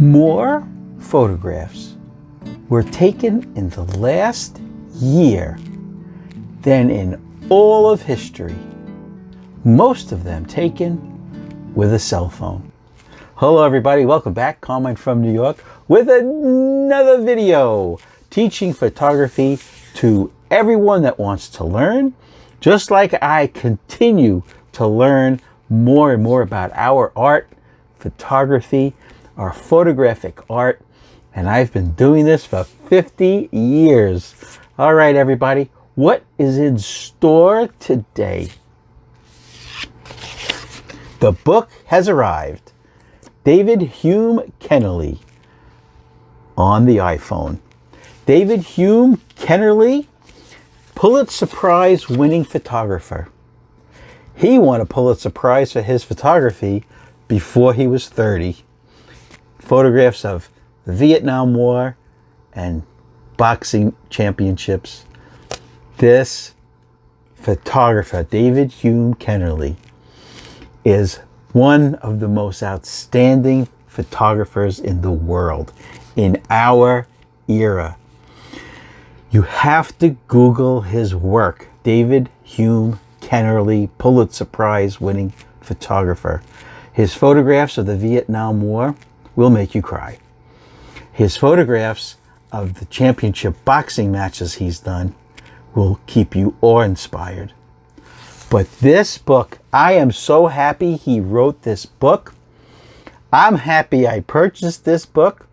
More photographs were taken in the last year than in all of history. Most of them taken with a cell phone. Hello everybody, welcome back. Carmine from New York with another video teaching photography to everyone that wants to learn, just like I continue to learn more and more about our art, photography, our photographic art, and I've been doing this for 50 years. All right, everybody, what is in store today? The book has arrived. David Hume Kennerly on the iPhone. David Hume Kennerly, Pulitzer Prize winning photographer. He won a Pulitzer Prize for his photography before he was 30. Photographs of the Vietnam War and boxing championships. This photographer, David Hume Kennerly, is one of the most outstanding photographers in the world in our era. You have to Google his work. David Hume Kennerly, Pulitzer Prize winning photographer. His photographs of the Vietnam War will make you cry. His photographs of the championship boxing matches he's done will keep you awe-inspired. But this book, I am so happy he wrote this book. I'm happy I purchased this book.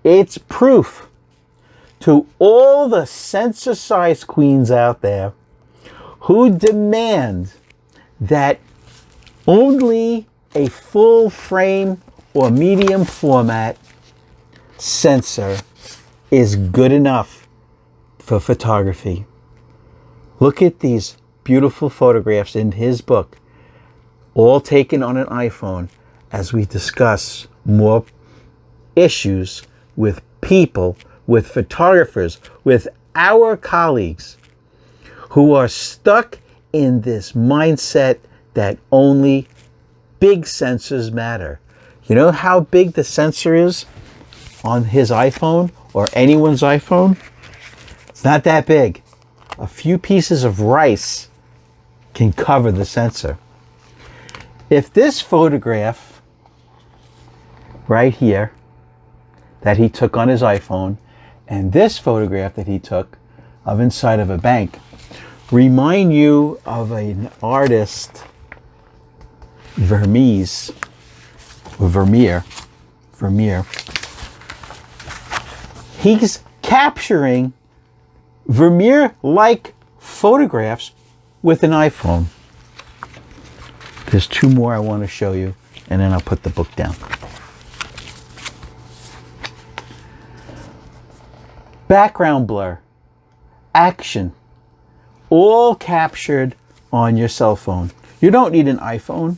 It's proof to all the censor-sized queens out there who demand that only a full frame or medium format sensor is good enough for photography. Look at these beautiful photographs in his book, all taken on an iPhone, as we discuss more issues with people, with photographers, with our colleagues who are stuck in this mindset that only big sensors matter. You know how big the sensor is on his iPhone or anyone's iPhone? It's not that big. A few pieces of rice can cover the sensor. If this photograph right here that he took on his iPhone and this photograph that he took of inside of a bank remind you of an artist, Vermeer. He's capturing Vermeer-like photographs with an iPhone. There's two more I want to show you, and then I'll put the book down. Background blur, action, all captured on your cell phone. You don't need an iPhone.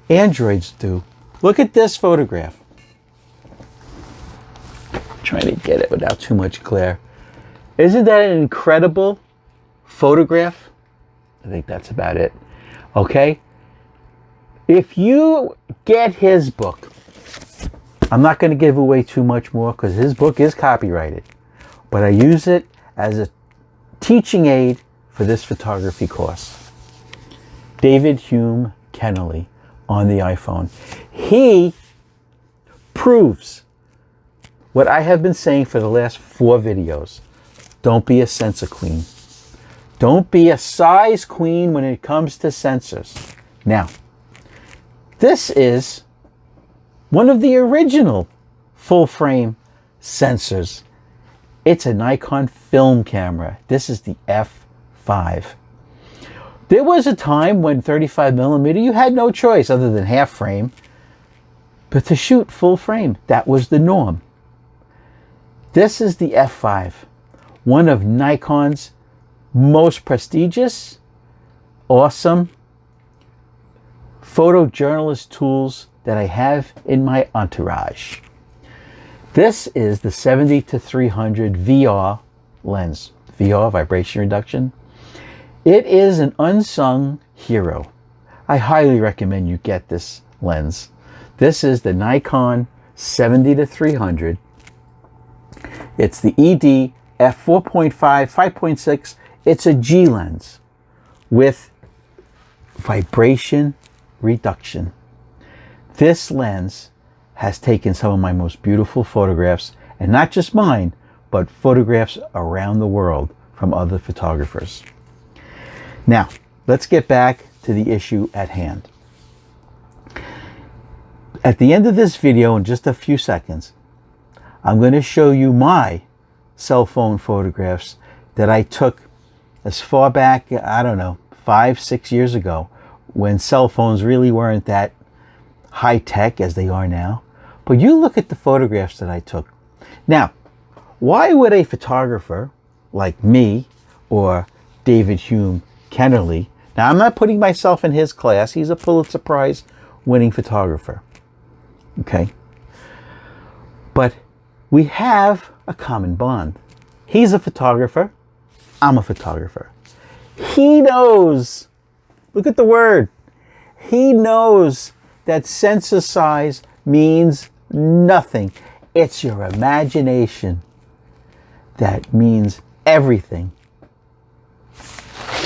Androids do. Look at this photograph. Trying to get it without too much glare. Isn't that an incredible photograph? I think that's about it. Okay? If you get his book, I'm not going to give away too much more because his book is copyrighted, but I use it as a teaching aid for this photography course. David Hume Kennerly on the iPhone. He proves what I have been saying for the last 4 videos. Don't be a sensor queen. Don't be a size queen when it comes to sensors. Now, this is one of the original full frame sensors. It's a Nikon film camera. This is the F5. There was a time when 35mm, you had no choice other than half frame, but to shoot full frame, that was the norm. This is the F5, one of Nikon's most prestigious, awesome photojournalist tools that I have in my entourage. This is the 70-300 VR lens, VR, vibration reduction. It is an unsung hero. I highly recommend you get this lens. This is the Nikon 70 to 300. It's the ED f4.5, 5.6. It's a G lens with vibration reduction. This lens has taken some of my most beautiful photographs, and not just mine, but photographs around the world from other photographers. Now, let's get back to the issue at hand. At the end of this video, in just a few seconds, I'm going to show you my cell phone photographs that I took as far back, I don't know, 5-6 years ago, when cell phones really weren't that high tech as they are now. But you look at the photographs that I took. Now, why would a photographer like me or David Hume Kennerly, now I'm not putting myself in his class, he's a Pulitzer Prize winning photographer, okay? But we have a common bond. He's a photographer, I'm a photographer. He knows, look at the word, he knows that sensor size means nothing. It's your imagination that means everything.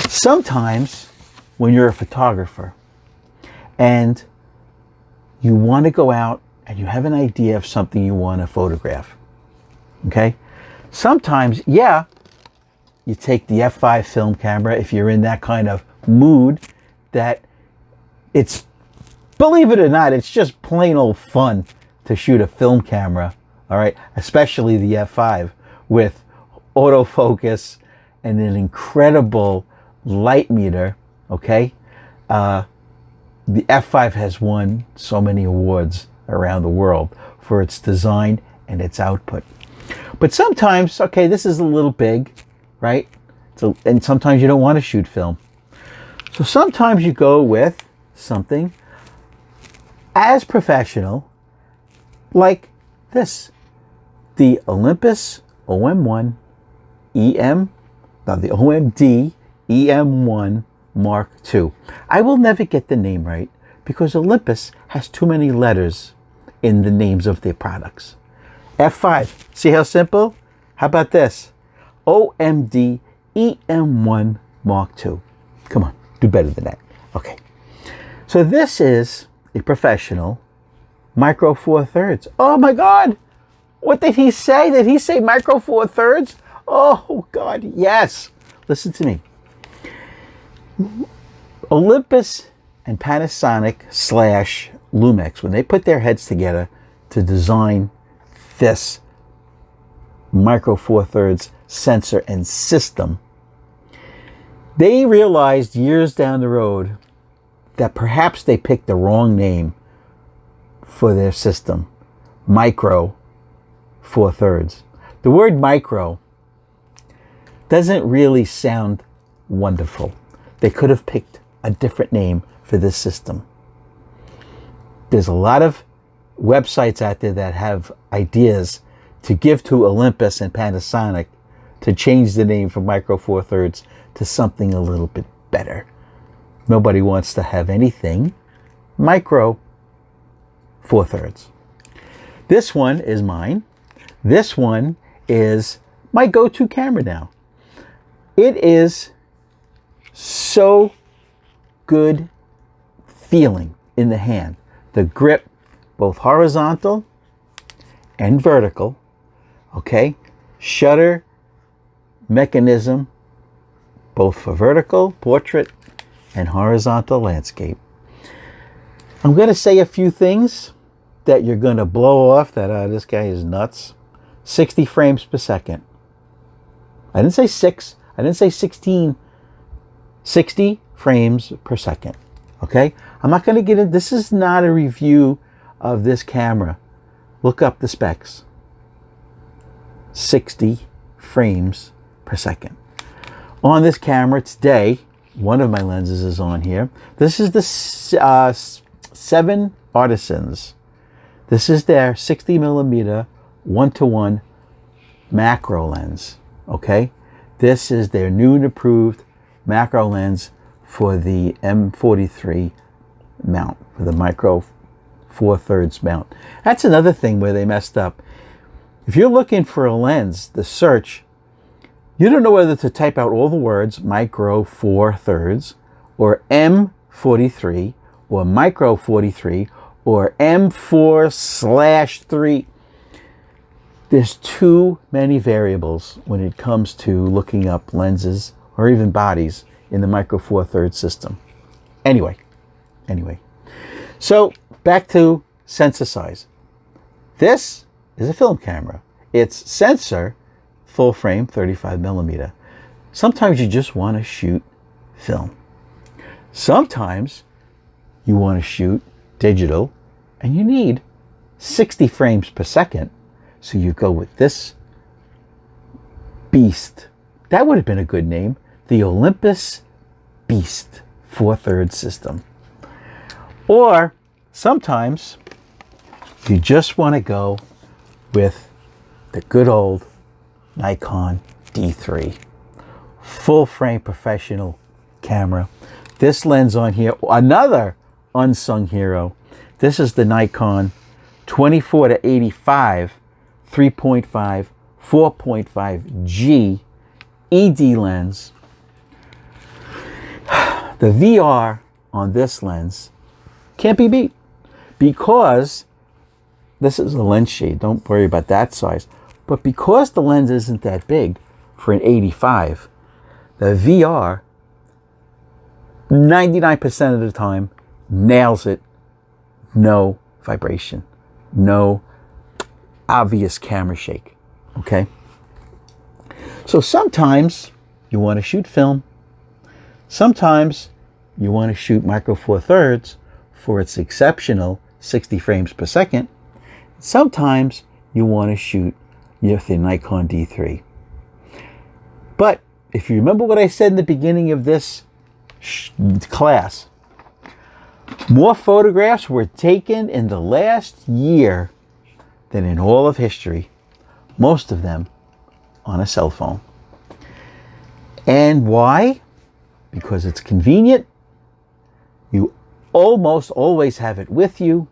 Sometimes when you're a photographer and you want to go out and you have an idea of something you want to photograph, okay? Sometimes, yeah, you take the f5 film camera if you're in that kind of mood that it's, believe it or not, it's just plain old fun to shoot a film camera, all right? Especially the f5 with autofocus and an incredible light meter, okay? The f5 has won so many awards around the world for its design and its output. But sometimes, okay, this is a little big, right? So, and sometimes you don't want to shoot film. So sometimes you go with something as professional like this, the Olympus OM1 EM, now the OMD EM1 Mark II. I will never get the name right because Olympus has too many letters in the names of their products. F5, see how simple? How about this? OMD EM1 Mark II. Come on, do better than that. Okay, so this is a professional micro four thirds. Oh my God, what did he say? Did he say micro four thirds? Oh God, yes. Listen to me. Olympus and Panasonic / Lumix, when they put their heads together to design this micro four thirds sensor and system, they realized years down the road that perhaps they picked the wrong name for their system, micro four thirds. The word micro doesn't really sound wonderful. They could have picked a different name for this system. There's a lot of websites out there that have ideas to give to Olympus and Panasonic to change the name from micro four thirds to something a little bit better. Nobody wants to have anything micro four thirds. This one is mine. This one is my go-to camera now. It is so good feeling in the hand. The grip, both horizontal and vertical, okay? Shutter mechanism, both for vertical, portrait, and horizontal landscape. I'm going to say a few things that you're going to blow off that this guy is nuts. 60 frames per second. I didn't say 6. I didn't say 16. 60 frames per second. Okay? I'm not going to get in. This is not a review of this camera. Look up the specs. 60 frames per second. On this camera today, one of my lenses is on here. This is the 7 Artisans. This is their 60 millimeter 1:1 macro lens. Okay? This is their new and approved macro lens for the M43 mount, for the micro 4/3 mount. That's another thing where they messed up. If you're looking for a lens, the search, you don't know whether to type out all the words micro 4/3 or M43 or micro 43 or M4/3. There's too many variables when it comes to looking up lenses or even bodies in the micro 4/3 system. Anyway. So back to sensor size. This is a film camera. Its sensor, full frame, 35mm. Sometimes you just want to shoot film. Sometimes you want to shoot digital and you need 60 frames per second. So you go with this beast. That would have been a good name. The Olympus Beast 4/3 system. Or sometimes you just want to go with the good old Nikon D3. Full frame professional camera. This lens on here, another unsung hero. This is the Nikon 24-85 3.5 4.5G ED lens. The VR on this lens can't be beat because this is a lens shade. Don't worry about that size. But because the lens isn't that big for an 85, the VR 99% of the time nails it. No vibration, no obvious camera shake. Okay, so sometimes you want to shoot film, sometimes you want to shoot micro 4/3 for its exceptional 60 frames per second, sometimes you want to shoot with the Nikon D3. But if you remember what I said in the beginning of this class, more photographs were taken in the last year than in all of history, most of them on a cell phone. And why? Because it's convenient. You almost always have it with you.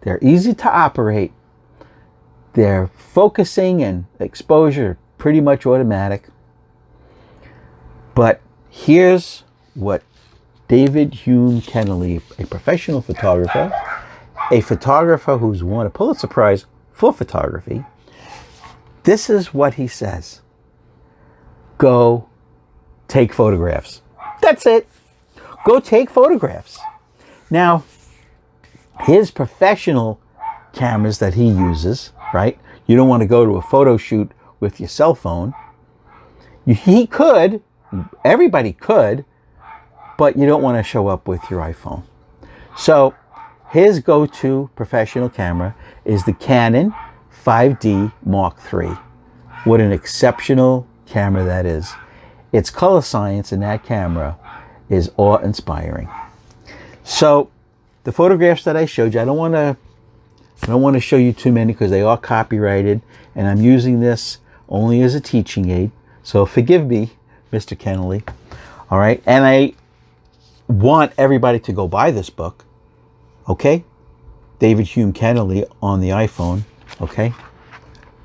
They're easy to operate. Their focusing and exposure are pretty much automatic. But here's what David Hume Kennelly, a professional photographer, a photographer who's won a Pulitzer Prize for photography, this is what he says. Go take photographs. That's it. Go take photographs. Now, his professional cameras that he uses, right? You don't want to go to a photo shoot with your cell phone. He could, everybody could, but you don't want to show up with your iPhone. So his go-to professional camera is the Canon 5D Mark III. What an exceptional camera that is. Its color science in that camera is awe-inspiring. So the photographs that I showed you, I don't want to show you too many because they are copyrighted, and I'm using this only as a teaching aid. So forgive me, Mr. Kennelly. All right, and I want everybody to go buy this book. Okay, David Hume Kennelly on the iPhone. Okay,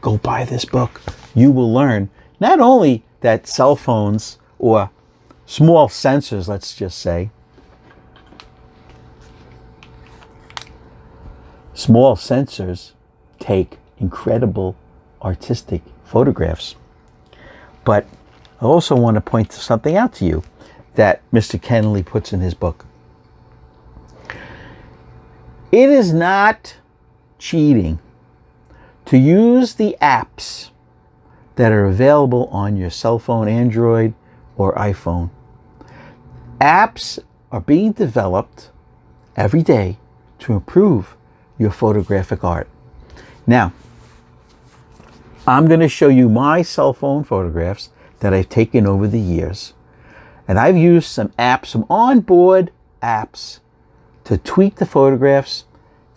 go buy this book. You will learn not only that cell phones or small sensors, let's just say, small sensors take incredible artistic photographs. But I also want to point something out to you that Mr. Kennelly puts in his book. It is not cheating to use the apps that are available on your cell phone, Android or iPhone. Apps are being developed every day to improve your photographic art. Now, I'm going to show you my cell phone photographs that I've taken over the years. And I've used some apps, some onboard apps to tweak the photographs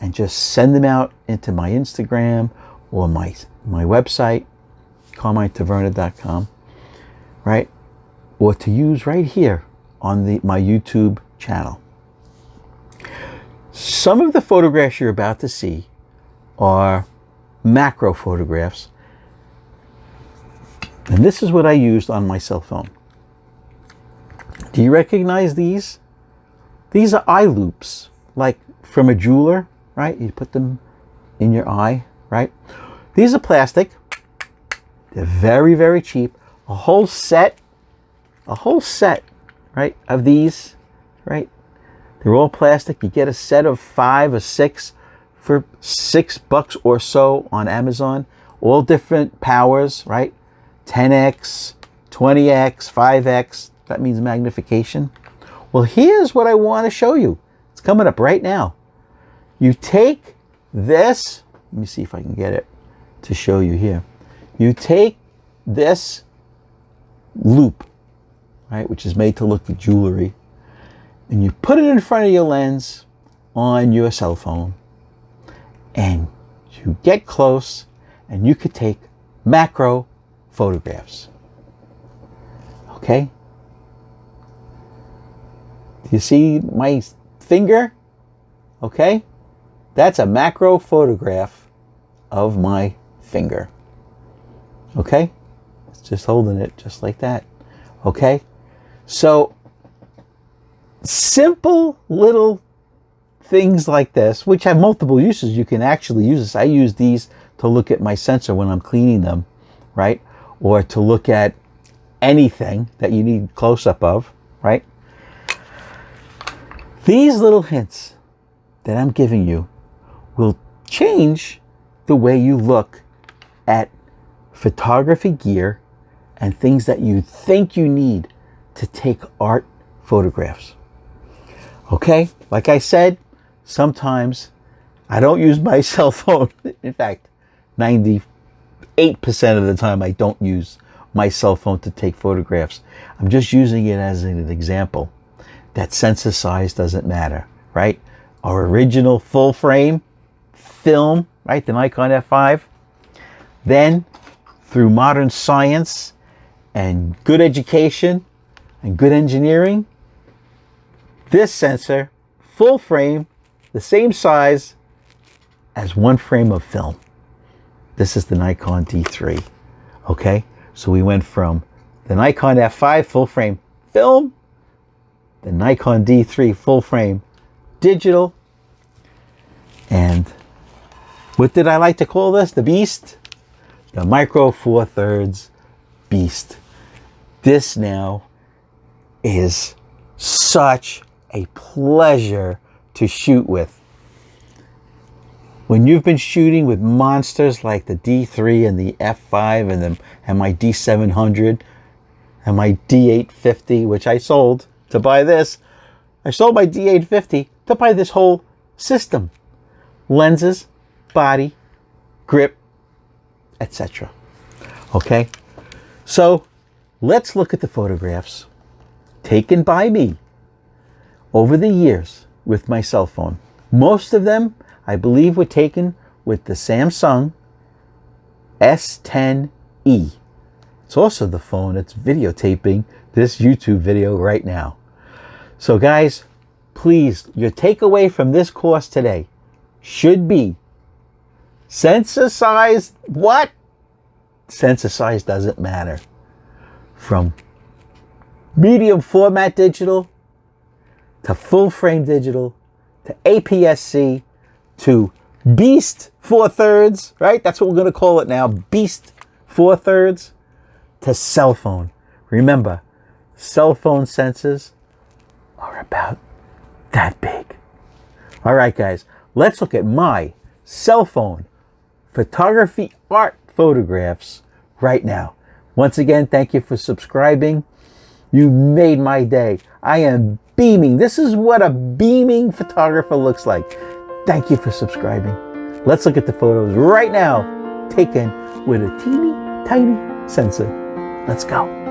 and just send them out into my Instagram or my website, CarmineTaverna.com, right? Or to use right here on my YouTube channel. Some of the photographs you're about to see are macro photographs. And this is what I used on my cell phone. Do you recognize these? These are eye loops, like from a jeweler, right? You put them in your eye, right? These are plastic. They're very, very cheap. A whole set, right, of these, right? They're all plastic. You get a set of 5 or 6 for $6 or so on Amazon. All different powers, right? 10x, 20x, 5x. That means magnification. Well, here's what I want to show you. It's coming up right now. You take this. Let me see if I can get it to show you here. You take this loop, right, which is made to look like jewelry, and you put it in front of your lens on your cell phone, and you get close, and you could take macro photographs. Okay? Do you see my finger? Okay? That's a macro photograph of my finger. Okay? It's just holding it just like that. Okay? So, simple little things like this, which have multiple uses. You can actually use this. I use these to look at my sensor when I'm cleaning them, right? Or to look at anything that you need close-up of, right? These little hints that I'm giving you will change the way you look at photography gear and things that you think you need to take art photographs. Okay? Like I said, sometimes I don't use my cell phone. In fact, 98% of the time I don't use my cell phone to take photographs. I'm just using it as an example. That sensor size doesn't matter, right? Our original full frame film, right? The Nikon F5. Then, through modern science and good education and good engineering, this sensor, full frame, the same size as one frame of film. This is the Nikon D3, okay? So we went from the Nikon F5 full frame film, the Nikon D3 full frame digital, and what did I like to call this? The beast? The Micro Four Thirds beast. This now is such a pleasure to shoot with. When you've been shooting with monsters like the D3 and the F5 and my D700 and my D850, which I sold to buy this. I sold my D850 to buy this whole system. Lenses, body, grip, etc. Okay? So, let's look at the photographs taken by me over the years with my cell phone. Most of them, I believe, were taken with the Samsung S10e. It's also the phone that's videotaping this YouTube video right now. So guys, please, your takeaway from this course today should be sensor size. What? Sensor size doesn't matter. From medium format digital to full frame digital to APS-C to Beast 4/3, right? That's what we're going to call it now. Beast 4/3 to cell phone. Remember, cell phone sensors are about that big. All right, guys, let's look at my cell phone photography art photographs right now. Once again, thank you for subscribing. You made my day. I am beaming. This is what a beaming photographer looks like. Thank you for subscribing. Let's look at the photos right now taken with a teeny tiny sensor. Let's go.